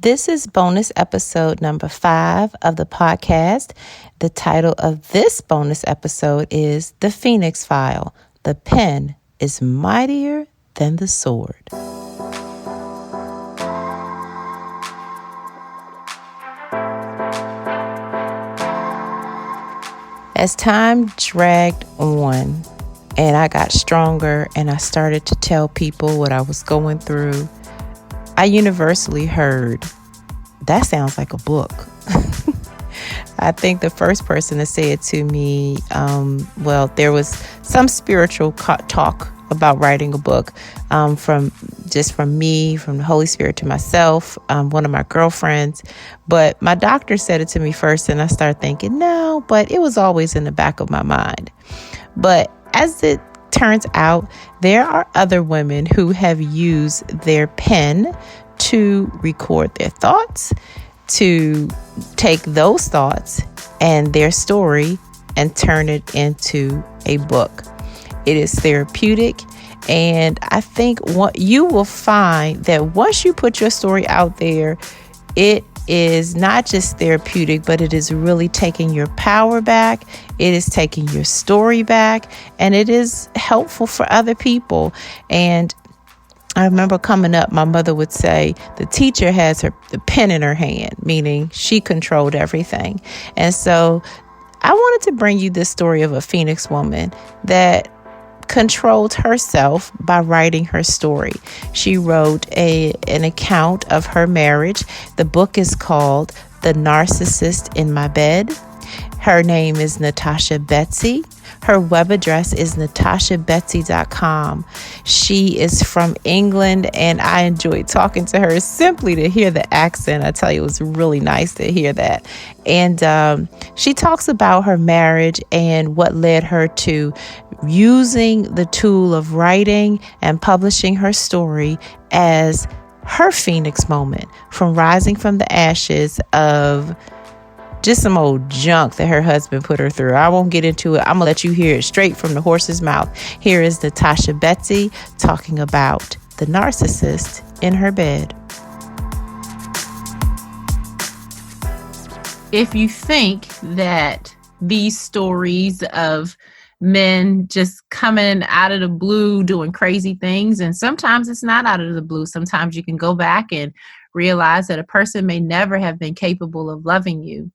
This is bonus episode number 5 of the podcast. The title of this bonus episode is The Phoenix File. The pen is mightier than the sword. As time dragged on and I got stronger and I started to tell people what I was going through, I universally heard, that sounds like a book. I think the first person to say it to me, there was some spiritual talk about writing a book from me, from the Holy Spirit to myself, one of my girlfriends. But my doctor said it to me first, and I started thinking, no, but it was always in the back of my mind. But as it turns out, there are other women who have used their pen to record their thoughts, to take those thoughts and their story and turn it into a book. It is therapeutic. And I think what you will find that once you put your story out there, it is not just therapeutic, but it is really taking your power back. It is taking your story back, and it is helpful for other people. And I remember coming up, my mother would say the teacher has the pen in her hand, meaning she controlled everything. And so I wanted to bring you this story of a Phoenix woman that controlled herself by writing her story. She wrote an account of her marriage. The book is called The Narcissist in My Bed. Her name is Natasha Betsy. Her web address is natashabetsy.com. She is from England, and I enjoyed talking to her simply to hear the accent. I tell you, it was really nice to hear that. And she talks about her marriage and what led her to using the tool of writing and publishing her story as her Phoenix moment, from rising from the ashes of just some old junk that her husband put her through. I won't get into it. I'm going to let you hear it straight from the horse's mouth. Here is Natasha Betsy talking about the narcissist in her bed. If you think that these stories of men just coming out of the blue doing crazy things, and sometimes it's not out of the blue. Sometimes you can go back and realize that a person may never have been capable of loving you.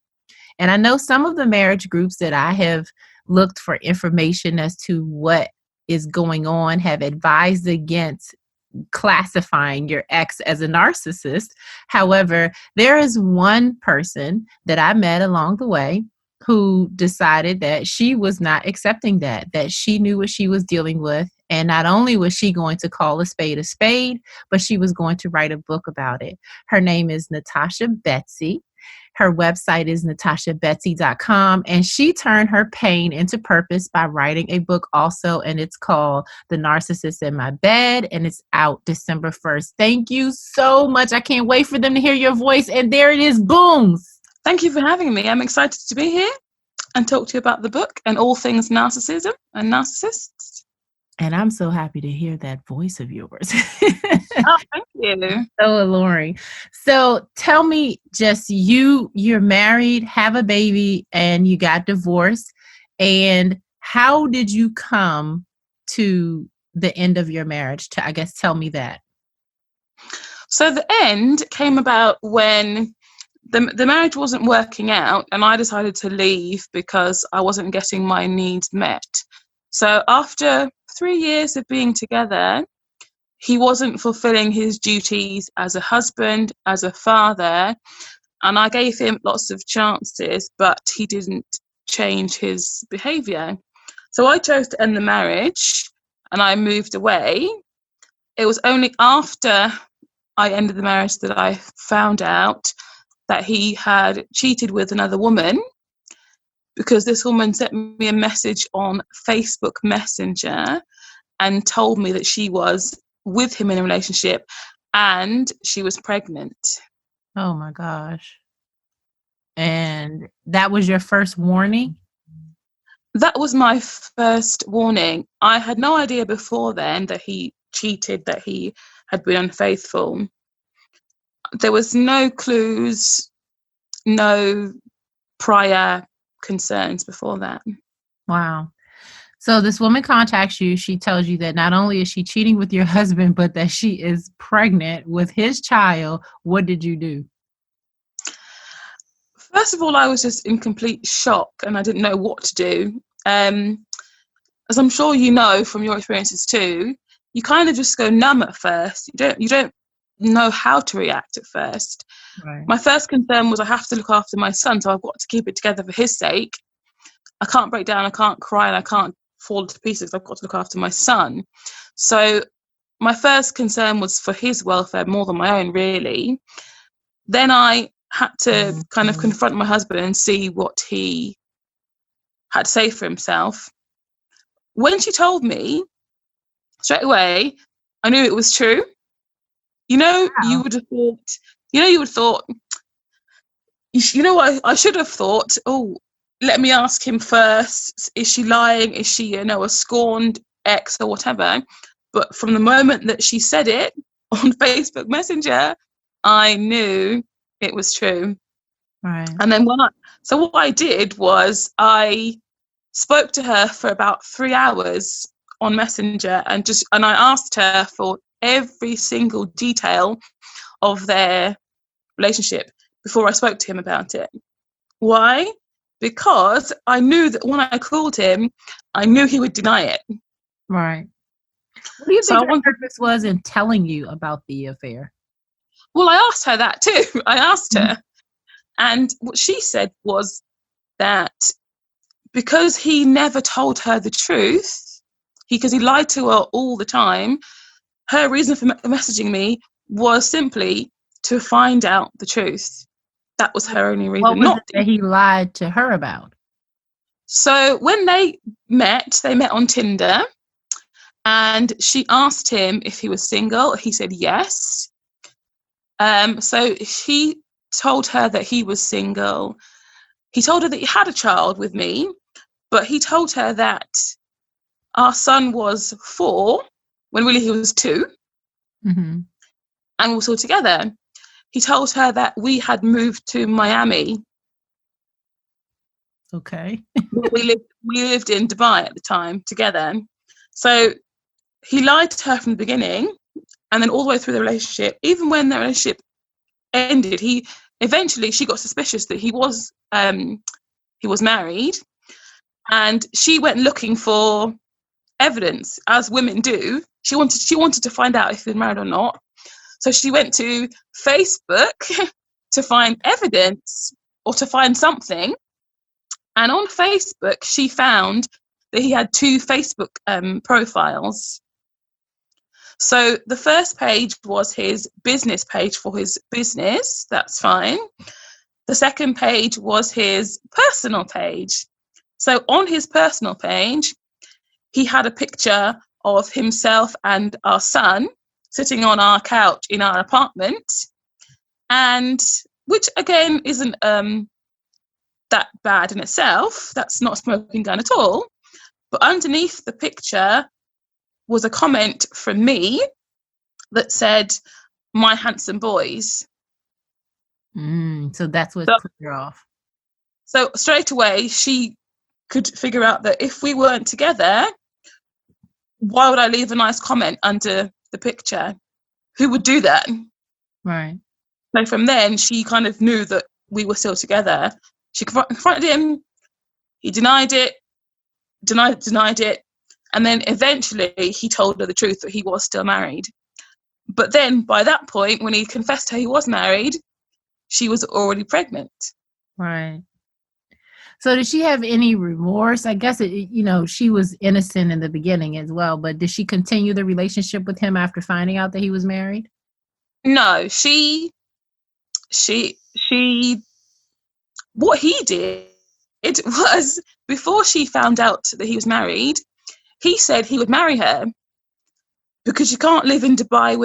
And I know some of the marriage groups that I have looked for information as to what is going on have advised against classifying your ex as a narcissist. However, there is one person that I met along the way who decided that she was not accepting that she knew what she was dealing with. And not only was she going to call a spade, but she was going to write a book about it. Her name is Natasha Betsy. Her website is natashabetsy.com, and she turned her pain into purpose by writing a book also, and it's called The Narcissist in My Bed, and it's out December 1st. Thank you so much. I can't wait for them to hear your voice, and there it is, booms. Thank you for having me. I'm excited to be here and talk to you about the book and all things narcissism and narcissists. And I'm so happy to hear that voice of yours. Oh, thank you. So alluring. So tell me, just you're married, have a baby, and you got divorced. And how did you come to the end of your marriage? Tell me that. So the end came about when the marriage wasn't working out, and I decided to leave because I wasn't getting my needs met. So after 3 years of being together, he wasn't fulfilling his duties as a husband, as a father, and I gave him lots of chances, but he didn't change his behaviour. So I chose to end the marriage, and I moved away. It was only after I ended the marriage that I found out that he had cheated with another woman, because this woman sent me a message on Facebook Messenger and told me that she was with him in a relationship and she was pregnant. Oh my gosh. And that was your first warning? That was my first warning. I had no idea before then that he cheated, that he had been unfaithful. there was no clues, no prior concerns before that. Wow. So this woman contacts you. She tells you that not only is she cheating with your husband, but that she is pregnant with his child. What did you do? First of all, I was just in complete shock and I didn't know what to do. As I'm sure you know from your experiences too, you kind of just go numb at first. You don't know how to react at first. Right. My first concern was I have to look after my son, so I've got to keep it together for his sake. I can't break down, I can't cry, and I can't fall to pieces. I've got to look after my son. So my first concern was for his welfare more than my own, really. Then I had to kind of confront my husband and see what he had to say for himself. When she told me, straight away, I knew it was true. Wow. You would have thought, what I should have thought, oh, let me ask him first. Is she lying? Is she, a scorned ex or whatever? But from the moment that she said it on Facebook Messenger, I knew it was true. Right. And then what I did was I spoke to her for about 3 hours on Messenger and I asked her for every single detail of their relationship before I spoke to him about it. Why? Because I knew that when I called him, I knew he would deny it. Right. What do you think her purpose was in telling you about the affair? Well, I asked her that too. I asked her. And what she said was that because he never told her the truth, because he lied to her all the time, her reason for messaging me was simply to find out the truth. That was her only reason. What was it that he lied to her about? So when they met on Tinder, and she asked him if he was single. He said yes. So he told her that he was single. He told her that he had a child with me, but he told her that our son was 4 when really he was 2. Mm-hmm. And we were still together. He told her that we had moved to Miami. Okay. we lived in Dubai at the time together. So he lied to her from the beginning, and then all the way through the relationship. Even when the relationship ended, she got suspicious that he was married, and she went looking for evidence, as women do. She wanted to find out if he was married or not. So she went to Facebook to find evidence or to find something. And on Facebook, she found that he had 2 Facebook profiles. So the first page was his business page for his business. That's fine. The second page was his personal page. So on his personal page, he had a picture of himself and our son sitting on our couch in our apartment, and which again isn't that bad in itself. That's not a smoking gun at all. But underneath the picture was a comment from me that said, "My handsome boys." So that's what put her off. So straight away, she could figure out that if we weren't together, why would I leave a nice comment under the picture? Who would do that? Right. So from then, she kind of knew that we were still together. She confronted him. He denied it, denied it. And then eventually he told her the truth that he was still married. But then by that point, when he confessed to her he was married, she was already pregnant. Right. So did she have any remorse? I guess, she was innocent in the beginning as well, but did she continue the relationship with him after finding out that he was married? No, what he did was, before she found out that he was married, he said he would marry her because you can't live in Dubai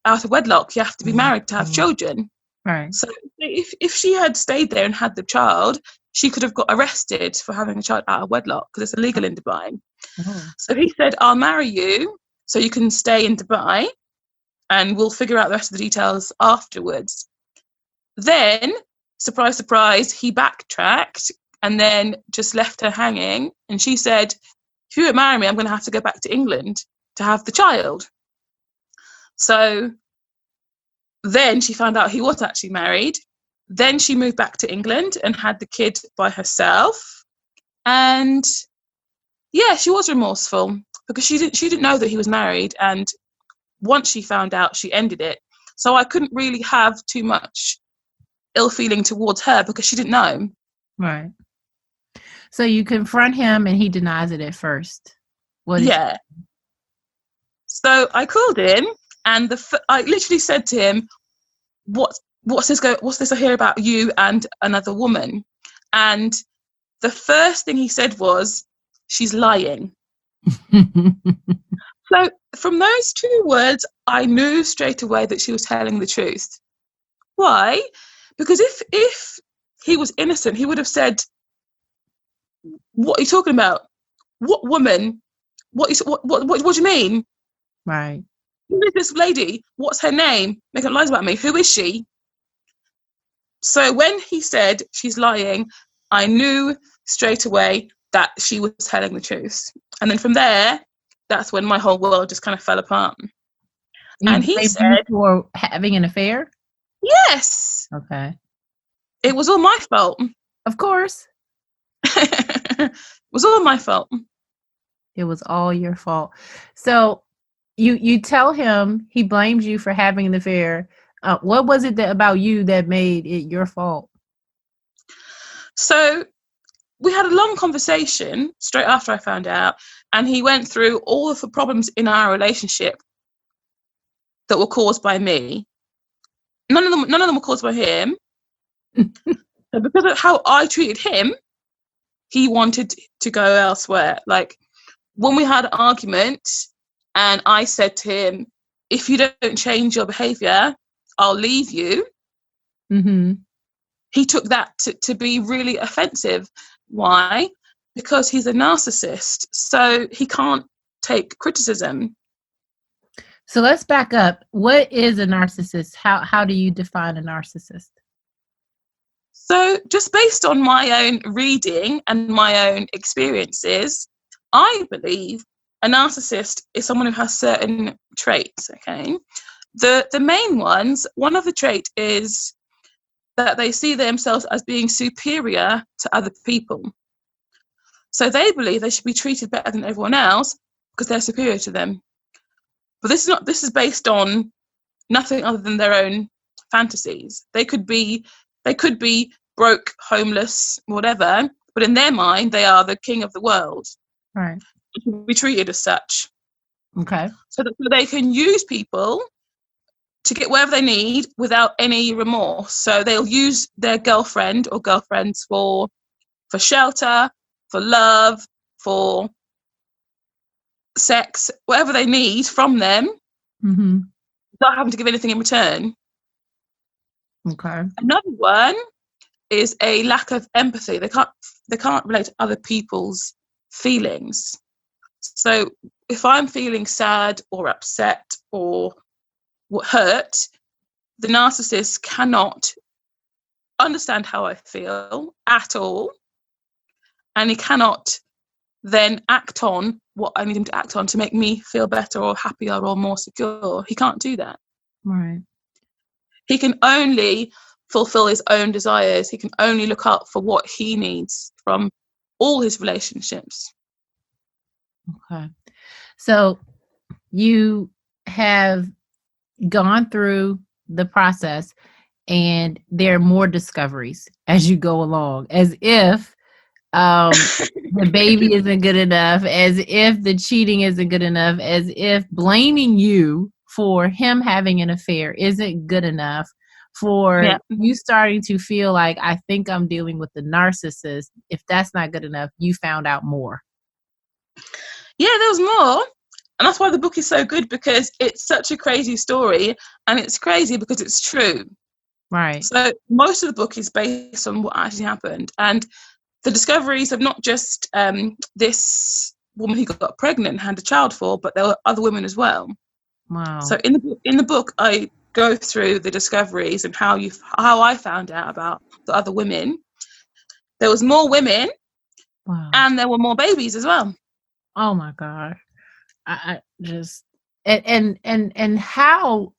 out of wedlock. You have to be married to have children. Right. So if she had stayed there and had the child, she could have got arrested for having a child out of wedlock because it's illegal in Dubai. Oh. So he said, "I'll marry you so you can stay in Dubai, and we'll figure out the rest of the details afterwards. Then, surprise, surprise, he backtracked and then just left her hanging. And she said, if you don't marry me, I'm going to have to go back to England to have the child. So then she found out he was actually married. Then she moved back to England and had the kid by herself. And yeah, she was remorseful because she didn't know that he was married. And once she found out, she ended it. So I couldn't really have too much ill feeling towards her because she didn't know. Right. So you confront him and he denies it at first. Yeah. So I called him and I literally said to him, what's this I hear about you and another woman? And the first thing he said was, she's lying. So from those two words, I knew straight away that she was telling the truth. Why? Because if he was innocent, he would have said, what are you talking about? What woman? What do you mean? Right. Who is this lady? What's her name? Making lies about me. Who is she? So when he said she's lying, I knew straight away that she was telling the truth. And then from there, that's when my whole world just kind of fell apart. And he said, for having an affair? Yes. Okay. It was all my fault. Of course. It was all my fault. It was all your fault. So you tell him, he blames you for having an affair. What was it about you that made it your fault? So we had a long conversation straight after I found out, and he went through all of the problems in our relationship that were caused by me. None of them were caused by him. So because of how I treated him, he wanted to go elsewhere. Like when we had an argument and I said to him, if you don't change your behavior, I'll leave you. Mm-hmm. He took that to be really offensive. Why? Because he's a narcissist. So he can't take criticism. So let's back up. What is a narcissist? How do you define a narcissist? So just based on my own reading and my own experiences, I believe a narcissist is someone who has certain traits, okay? The main ones, one of the traits is that they see themselves as being superior to other people. So they believe they should be treated better than everyone else because they're superior to them. But this is based on nothing other than their own fantasies. They could be broke, homeless, whatever, but in their mind, they are the king of the world. Right. They should be treated as such. Okay. So that they can use people to get wherever they need without any remorse. So they'll use their girlfriend or girlfriends for shelter, for love, for sex, whatever they need from them, Mm-hmm. without having to give anything in return. Okay. Another one is a lack of empathy. They can't relate to other people's feelings. So if I'm feeling sad or upset or hurt, the narcissist cannot understand how I feel at all, and he cannot then act on what I need him to act on to make me feel better or happier or more secure. He can't do that. Right. He can only fulfill his own desires. He can only look out for what he needs from all his relationships. Okay. So you have gone through the process and there are more discoveries as you go along, as if the baby isn't good enough, as if the cheating isn't good enough, as if blaming you for him having an affair isn't good enough, for you starting to feel like, I think I'm dealing with the narcissist. If that's not good enough, you found out more. Yeah, there was more. And that's why the book is so good, because it's such a crazy story, and it's crazy because it's true. Right. So most of the book is based on what actually happened. And the discoveries of not just this woman who got pregnant and had a child for, but there were other women as well. Wow. So in the book, I go through the discoveries and how I found out about the other women. There was more women, Wow. and there were more babies as well. Oh my God. I just and how,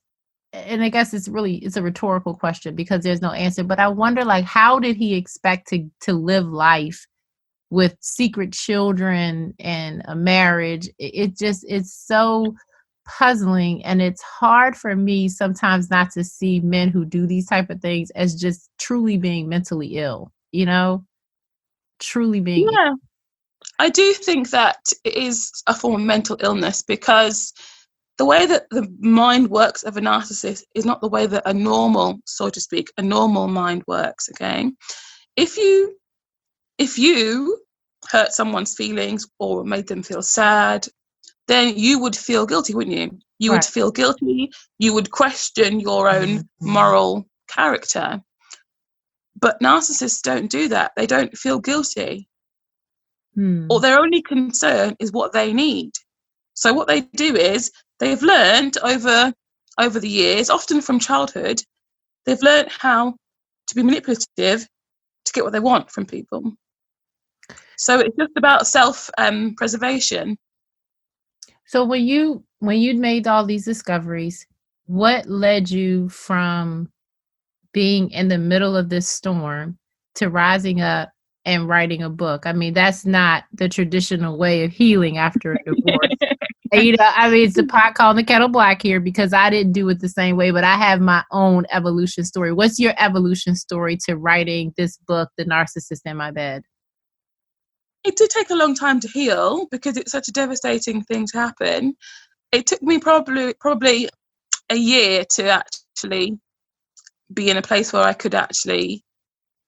and I guess it's a rhetorical question because there's no answer, but I wonder, like, how did he expect to live life with secret children and a marriage? It's so puzzling, and it's hard for me sometimes not to see men who do these type of things as just truly being mentally ill, truly being Yeah, I do think that it is a form of mental illness, because the way that the mind works of a narcissist is not the way that a normal, so to speak, a normal mind works. Okay, if you hurt someone's feelings or made them feel sad, then you would feel guilty, wouldn't you? You would Right. feel guilty. You would question your own moral character. But narcissists don't do that. They don't feel guilty. Or their only concern is what they need. So what they do is they've learned over the years, often from childhood, they've learned how to be manipulative to get what they want from people. So it's just about self-preservation. So when you'd made all these discoveries, what led you from being in the middle of this storm to rising up and writing a book? I mean, that's not the traditional way of healing after a divorce. I mean, it's the pot calling the kettle black here, because I didn't do it the same way, but I have my own evolution story. What's your evolution story to writing this book, The Narcissist in My Bed? It did take a long time to heal because it's such a devastating thing to happen. It took me probably a year to actually be in a place where I could actually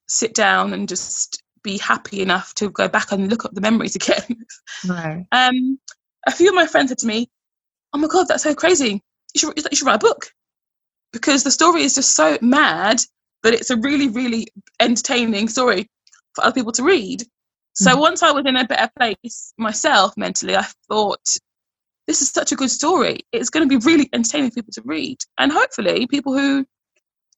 sit down and just be happy enough to go back and look up the memories again. Right. A few of my friends said to me, "Oh my God, that's so crazy. You should write a book," because the story is just so mad, but it's a really, really entertaining story for other people to read. So once I was in a better place myself mentally, I thought, this is such a good story. It's going to be really entertaining for people to read. And hopefully people who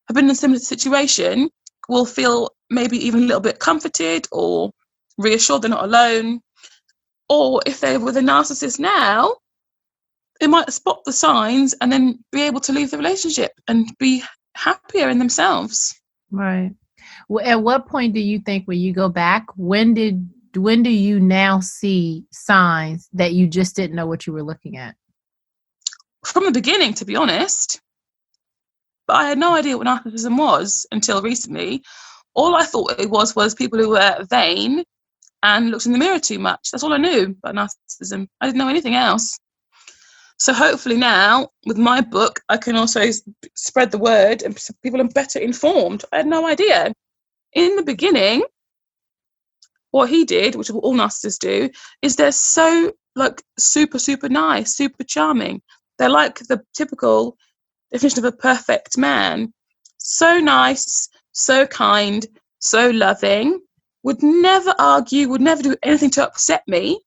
have been in a similar situation will feel maybe even a little bit comforted or reassured they're not alone. Or if they're with a narcissist now, they might spot the signs and then be able to leave the relationship and be happier in themselves. Right. Well, at what point do you think, when you go back, when do you now see signs that you just didn't know what you were looking at? From the beginning, to be honest. But I had no idea what narcissism was until recently. All I thought it was people who were vain and looked in the mirror too much. That's all I knew about narcissism. I didn't know anything else. So hopefully now, with my book, I can also spread the word and people are better informed. I had no idea. In the beginning, what he did, which all narcissists do, is they're so super, super nice, super charming. They're like the typical definition of a perfect man. So nice, so kind, so loving, would never argue, would never do anything to upset me.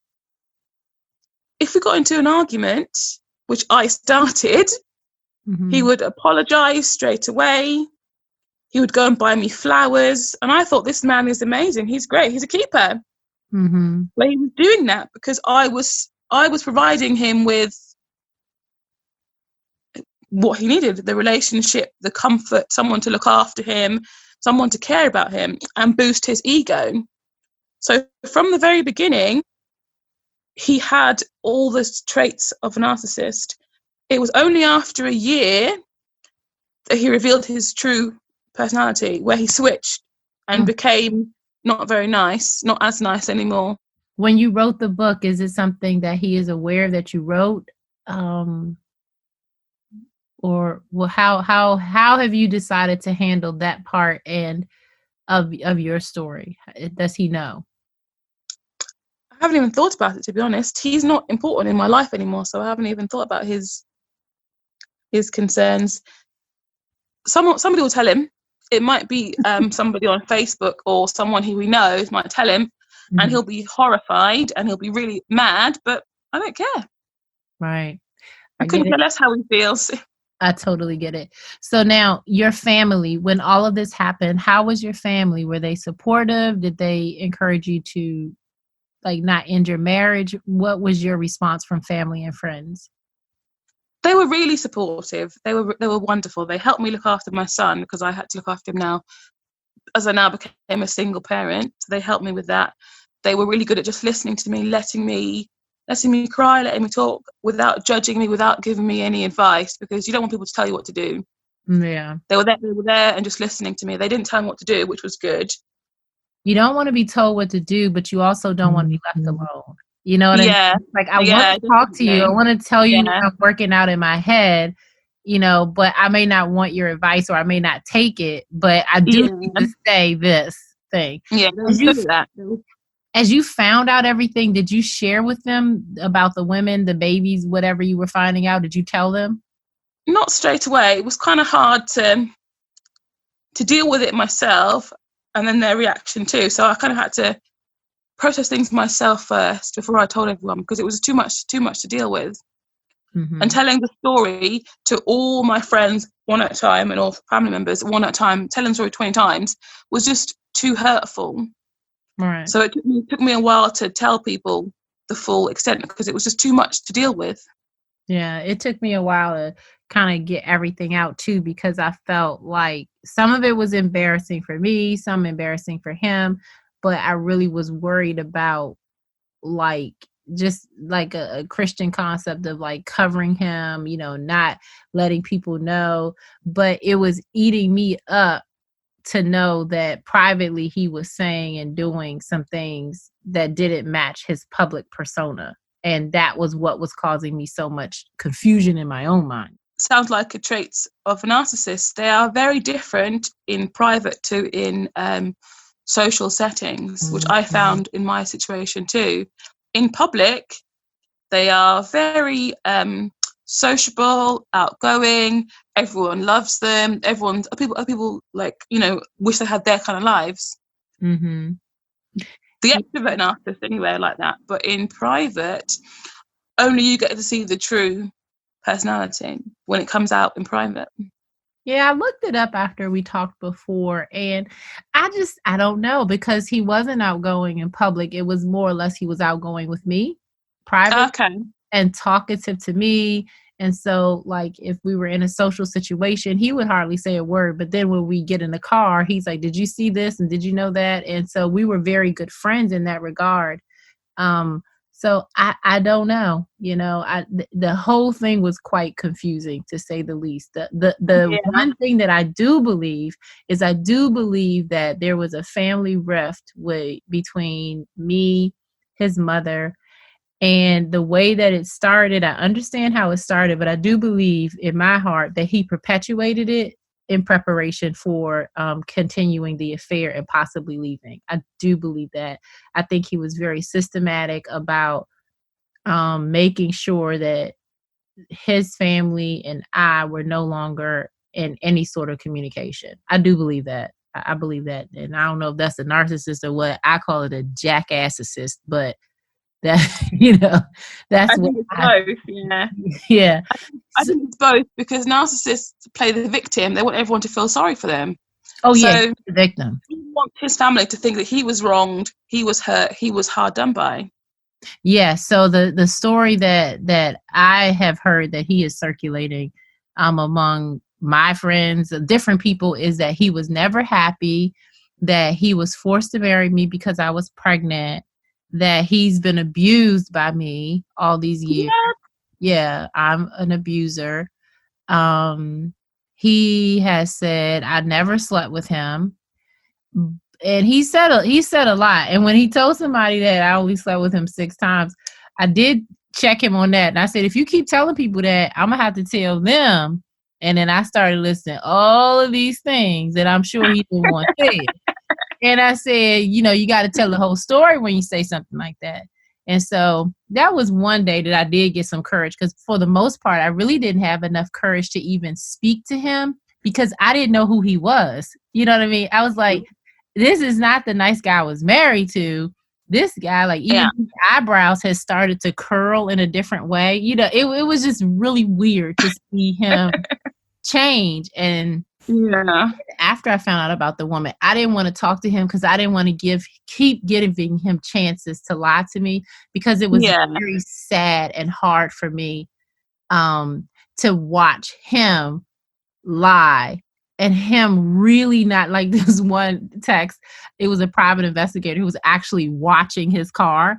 If we got into an argument, which I started, he would apologize straight away. He would go and buy me flowers. And I thought, this man is amazing. He's great. He's a keeper. But he was doing that because I was providing him with what he needed: the relationship, the comfort, someone to look after him, someone to care about him and boost his ego. So from the very beginning, he had all the traits of a narcissist. It was only after a year that he revealed his true personality, where he switched and became not very nice, not as nice anymore. When you wrote the book, is it something that he is aware that you wrote? Or how have you decided to handle that part and of your story? Does he know? I haven't even thought about it, to be honest. He's not important in my life anymore, so I haven't even thought about his concerns. Somebody will tell him. It might be somebody on Facebook or someone who he knows might tell him, and he'll be horrified and he'll be really mad, but I don't care. Right. I couldn't care less how he feels. I totally get it. So now your family, when all of this happened, how was your family? Were they supportive? Did they encourage you to not end your marriage? What was your response from family and friends? They were really supportive. They were wonderful. They helped me look after my son because I had to look after him now, as I now became a single parent. They helped me with that. They were really good at just listening to me, letting me cry, letting me talk without judging me, without giving me any advice, because you don't want people to tell you what to do. Yeah. They were there and just listening to me. They didn't tell me what to do, which was good. You don't want to be told what to do, but you also don't want to be left alone. You know what I mean? Like, I want to talk to you. I want to tell you what I'm working out in my head, but I may not want your advice, or I may not take it, but I do need to say this thing. Yeah, as you found out everything, did you share with them about the women, the babies, whatever you were finding out? Did you tell them? Not straight away. It was kind of hard to deal with it myself, and then their reaction too. So I kind of had to process things myself first before I told everyone, because it was too much to deal with. Mm-hmm. And telling the story to all my friends one at a time, and all family members one at a time, telling the story 20 times was just too hurtful. Right. So it took me a while to tell people the full extent, because it was just too much to deal with. Yeah, it took me a while to kind of get everything out too, because I felt like some of it was embarrassing for me, some embarrassing for him, but I really was worried about just a Christian concept of covering him, not letting people know. But it was eating me up to know that privately he was saying and doing some things that didn't match his public persona. And that was what was causing me so much confusion in my own mind. Sounds like a traits of a narcissist. They are very different in private to in social settings, which I found in my situation too. In public, they are very sociable, outgoing. Everyone loves them. People wish they had their kind of lives. Mm-hmm. The extrovert narcissist anyway like that, but in private, only you get to see the true personality when it comes out in private. Yeah, I looked it up after we talked before, and I don't know, because he wasn't outgoing in public. It was more or less he was outgoing with me, private, and talkative to me. And so, if we were in a social situation, he would hardly say a word. But then when we get in the car, he's like, "Did you see this? And did you know that?" And so we were very good friends in that regard. So I don't know, the whole thing was quite confusing, to say the least. The one thing that I do believe is that there was a family rift between me, his mother, and the way that it started. I understand how it started, but I do believe in my heart that he perpetuated it in preparation for continuing the affair and possibly leaving. I do believe that. I think he was very systematic about making sure that his family and I were no longer in any sort of communication. I do believe that. I believe that. And I don't know if that's a narcissist or what. I call it a jackassist, but that, that's what both. Yeah. Yeah. I think it's both, because narcissists play the victim. They want everyone to feel sorry for them. Oh, yeah, the victim. He wants his family to think that he was wronged, he was hurt, he was hard done by. Yeah. So the story that I have heard that he is circulating among my friends, different people, is that he was never happy, that he was forced to marry me because I was pregnant, that he's been abused by me all these years. Yeah, I'm an abuser. He has said I never slept with him. And he said a lot. And when he told somebody that I only slept with him 6 times, I did check him on that. And I said, if you keep telling people that, I'm going to have to tell them. And then I started listing all of these things that I'm sure he didn't want said. And I said, you got to tell the whole story when you say something like that. And so that was one day that I did get some courage, because for the most part, I really didn't have enough courage to even speak to him, because I didn't know who he was. You know what I mean? I was like, this is not the nice guy I was married to. this guy, like even his eyebrows had started to curl in a different way. You know, it was just really weird to see him change. And after I found out about the woman, I didn't want to talk to him because I didn't want to keep giving him chances to lie to me, because it was very sad and hard for me to watch him lie, and him really not, like this one text, it was a private investigator who was actually watching his car,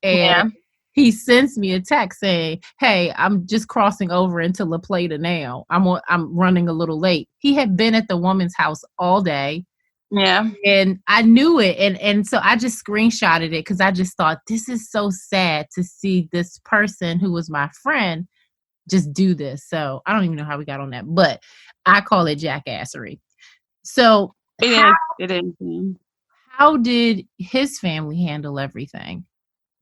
and he sends me a text saying, "Hey, I'm just crossing over into La Plata now. I'm running a little late." He had been at the woman's house all day. Yeah. And I knew it. And so I just screenshotted it because I just thought, this is so sad to see this person who was my friend just do this. So I don't even know how we got on that, but I call it jackassery. So it is. How did his family handle everything?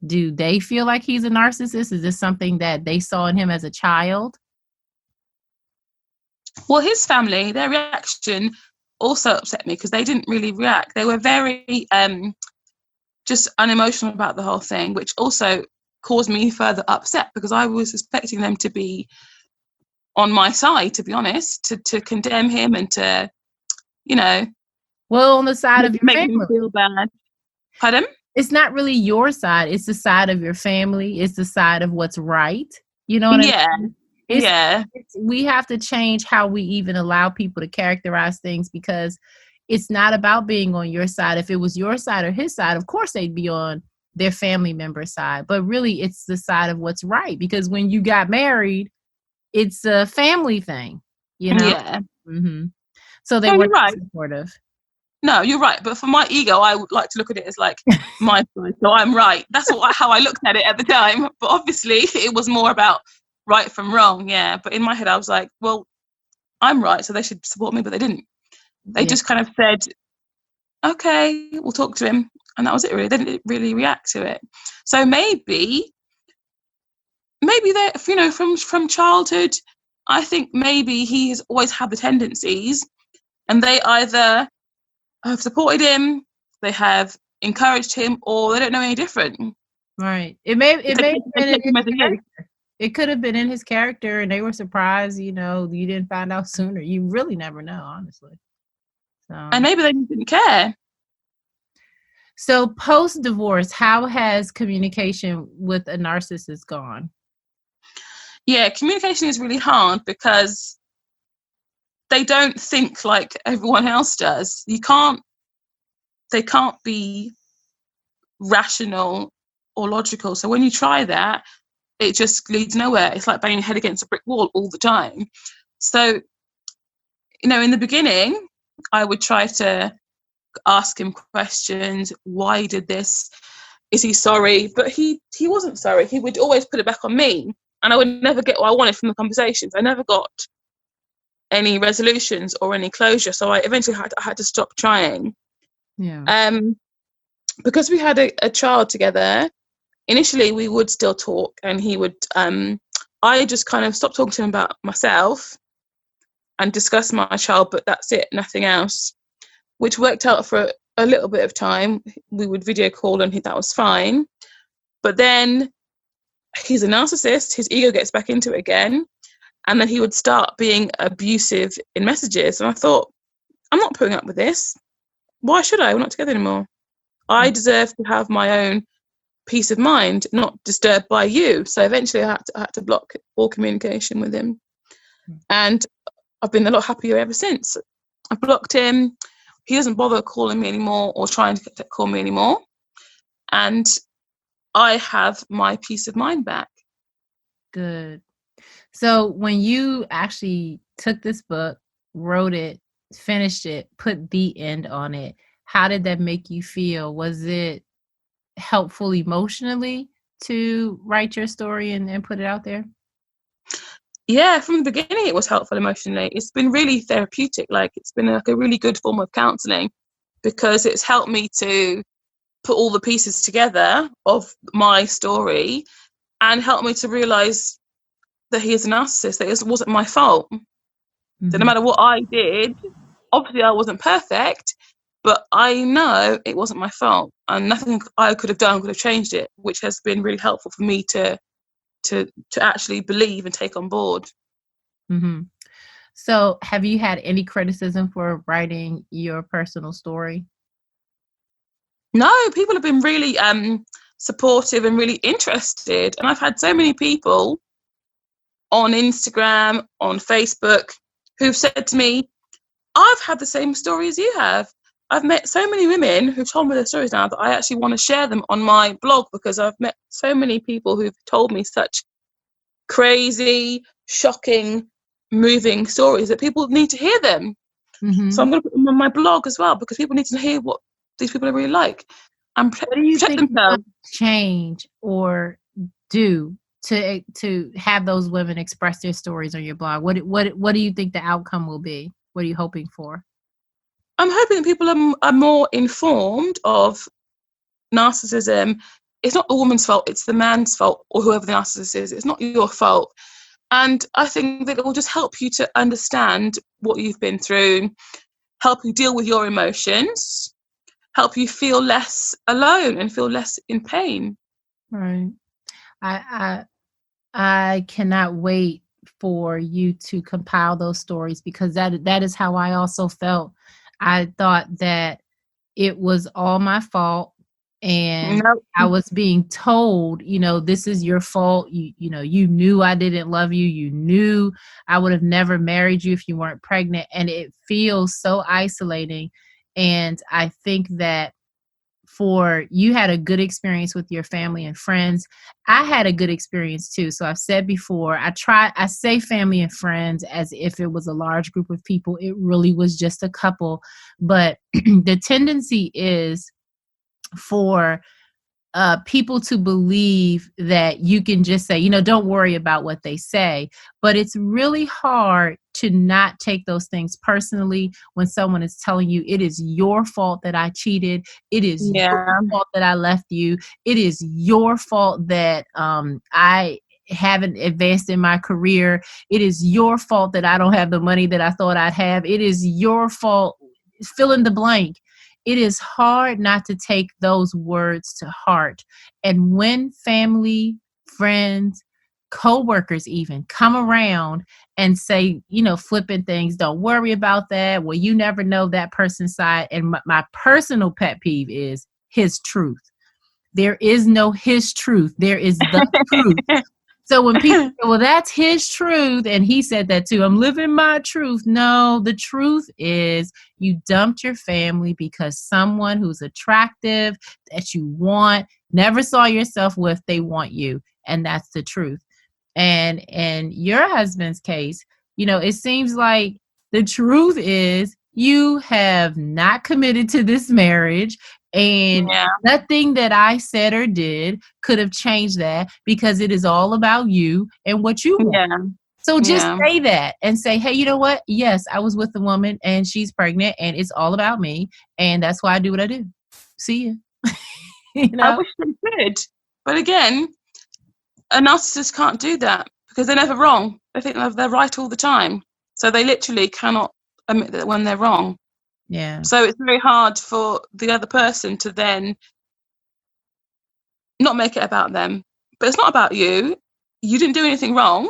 Do they feel like he's a narcissist? Is this something that they saw in him as a child? Well, his family, their reaction also upset me because they didn't really react. They were very just unemotional about the whole thing, which also caused me further upset because I was expecting them to be on my side, to be honest, to condemn him and to, well, on the side of your make family. him feel bad. Pardon? It's not really your side. It's the side of your family. It's the side of what's right. You know what I mean? We have to change how we even allow people to characterize things, because it's not about being on your side. If it was your side or his side, of course they'd be on their family member's side. But really, it's the side of what's right. Because when you got married, it's a family thing, Yeah. Mm-hmm. So they were supportive. No, you're right. But for my ego, I would like to look at it as like my side. So I'm right. That's how I looked at it at the time. But obviously, it was more about right from wrong. Yeah. But in my head, I was like, well, I'm right, so they should support me. But they didn't. They just kind of said, okay, we'll talk to him. And that was it, really. They didn't really react to it. So maybe they, from childhood, I think maybe he has always had the tendencies, and they either have supported him, they have encouraged him, or they don't know any different. Right. It may have been in his character. It could have been in his character, and they were surprised, you didn't find out sooner. You really never know, honestly. So. And maybe they didn't care. So post-divorce, how has communication with a narcissist gone? Yeah, communication is really hard because they don't think like everyone else does. They can't be rational or logical. So when you try that, it just leads nowhere. It's like banging your head against a brick wall all the time. So, in the beginning, I would try to ask him questions. Why he did this? Is he sorry? But he wasn't sorry. He would always put it back on me, and I would never get what I wanted from the conversations. I never got any resolutions or any closure. So I eventually had to stop trying. Yeah. Because we had a child together. Initially, we would still talk, and he would. I just kind of stopped talking to him about myself and discuss my child, but that's it, nothing else. Which worked out for a little bit of time. We would video call, and that was fine. But then he's a narcissist. His ego gets back into it again, and then he would start being abusive in messages. And I thought, I'm not putting up with this. Why should I? We're not together anymore. I deserve to have my own peace of mind, not disturbed by you. So eventually I had to block all communication with him. And I've been a lot happier ever since. I've blocked him. He doesn't bother calling me anymore or trying to call me anymore. And I have my peace of mind back. Good. So when you actually took this book, wrote it, finished it, put the end on it, how did that make you feel? Was it helpful emotionally to write your story and put it out there? Yeah, from the beginning it was helpful emotionally. It's been really therapeutic. Like, it's been like a really good form of counseling, because it's helped me to put all the pieces together of my story and helped me to realize that he is a narcissist, that it wasn't my fault. Mm-hmm. That no matter what I did, obviously I wasn't perfect, But I know it wasn't my fault, and nothing I could have done could have changed it, which has been really helpful for me to actually believe and take on board. Mm-hmm. So have you had any criticism for writing your personal story? No, people have been really supportive and really interested. And I've had so many people on Instagram, on Facebook, who've said to me, I've had the same story as you have. I've met so many women who've told me their stories now that I actually want to share them on my blog, because I've met so many people who've told me such crazy, shocking, moving stories that people need to hear them. Mm-hmm. So I'm going to put them on my blog as well, because people need to hear what these people are really like and What do you protect think themselves. Change or do to have those women express their stories on your blog? What do you think the outcome will be? What are you hoping for? I'm hoping that people are more informed of narcissism. It's not the woman's fault, it's the man's fault, or whoever the narcissist is. It's not your fault. And I think that it will just help you to understand what you've been through, help you deal with your emotions, help you feel less alone and feel less in pain. Right. I cannot wait for you to compile those stories, because that is how I also felt. I thought that it was all my fault, and Nope. I was being told, this is your fault. You knew I didn't love you. You knew I would have never married you if you weren't pregnant. And it feels so isolating. And I think that for you had a good experience with your family and friends. I had a good experience too. So I've said before, I say family and friends as if it was a large group of people. It really was just a couple. But the tendency is for people to believe that you can just say, don't worry about what they say. But it's really hard to not take those things personally when someone is telling you it is your fault that I cheated. It is your fault that I left you. It is your fault that I haven't advanced in my career. It is your fault that I don't have the money that I thought I'd have. It is your fault. Fill in the blank. It is hard not to take those words to heart. And when family, friends, co-workers even come around and say, flipping things, don't worry about that. Well, you never know that person's side. And my personal pet peeve is his truth. There is no his truth. There is the truth. So when people say, well, that's his truth, and he said that too, I'm living my truth. No, the truth is you dumped your family because someone who's attractive, that you want, never saw yourself with, they want you. And that's the truth. And in your husband's case, it seems like the truth is you have not committed to this marriage. And nothing that I said or did could have changed that, because it is all about you and what you want. So just say that and say, hey, you know what? Yes, I was with a woman and she's pregnant and it's all about me. And that's why I do what I do. See you. I wish they could. But again, a narcissist can't do that because they're never wrong. They think they're right all the time. So they literally cannot admit that when they're wrong. Yeah. So it's very hard for the other person to then not make it about them. But it's not about you. You didn't do anything wrong.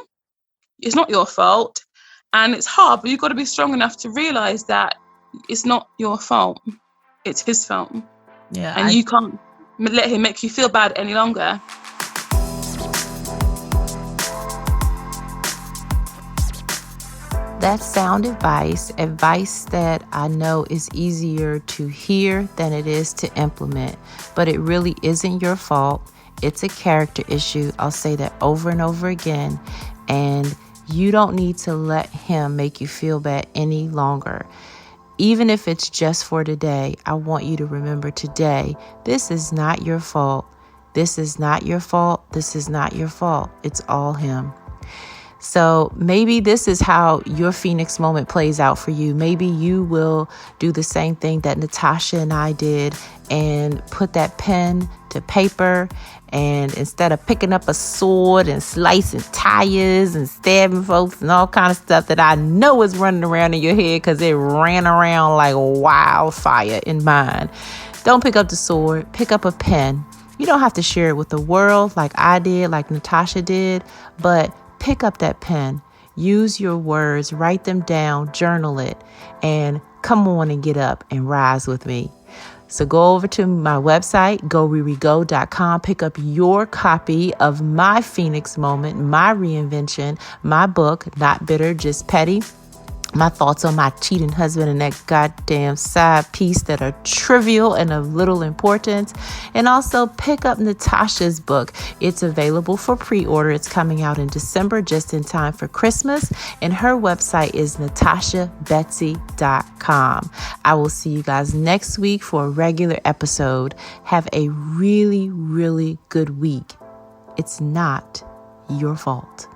It's not your fault. And it's hard, but you've got to be strong enough to realize that it's not your fault. It's his fault. Yeah. And you can't let him make you feel bad any longer. That's sound advice that I know is easier to hear than it is to implement, but it really isn't your fault. It's a character issue. I'll say that over and over again, and you don't need to let him make you feel bad any longer. Even if it's just for today, I want you to remember today, this is not your fault. This is not your fault. This is not your fault. It's all him. So maybe this is how your Phoenix moment plays out for you. Maybe you will do the same thing that Natasha and I did and put that pen to to paper, and instead of picking up a sword and slicing tires and stabbing folks and all kind of stuff that I know is running around in your head because it ran around like wildfire in mine, don't pick up the sword. Pick up a pen. You don't have to share it with the world like I did, like Natasha did, but pick up that pen. Use your words, write them down, journal it, and come on and get up and rise with me. So go over to my website, GoRiriGo.com, pick up your copy of my Phoenix Moment, my reinvention, my book, Not Bitter, Just Petty. My thoughts on my cheating husband and that goddamn side piece that are trivial and of little importance. And also pick up Natasha's book. It's available for pre-order. It's coming out in December, just in time for Christmas. And her website is natashabetsy.com. I will see you guys next week for a regular episode. Have a really, really good week. It's not your fault.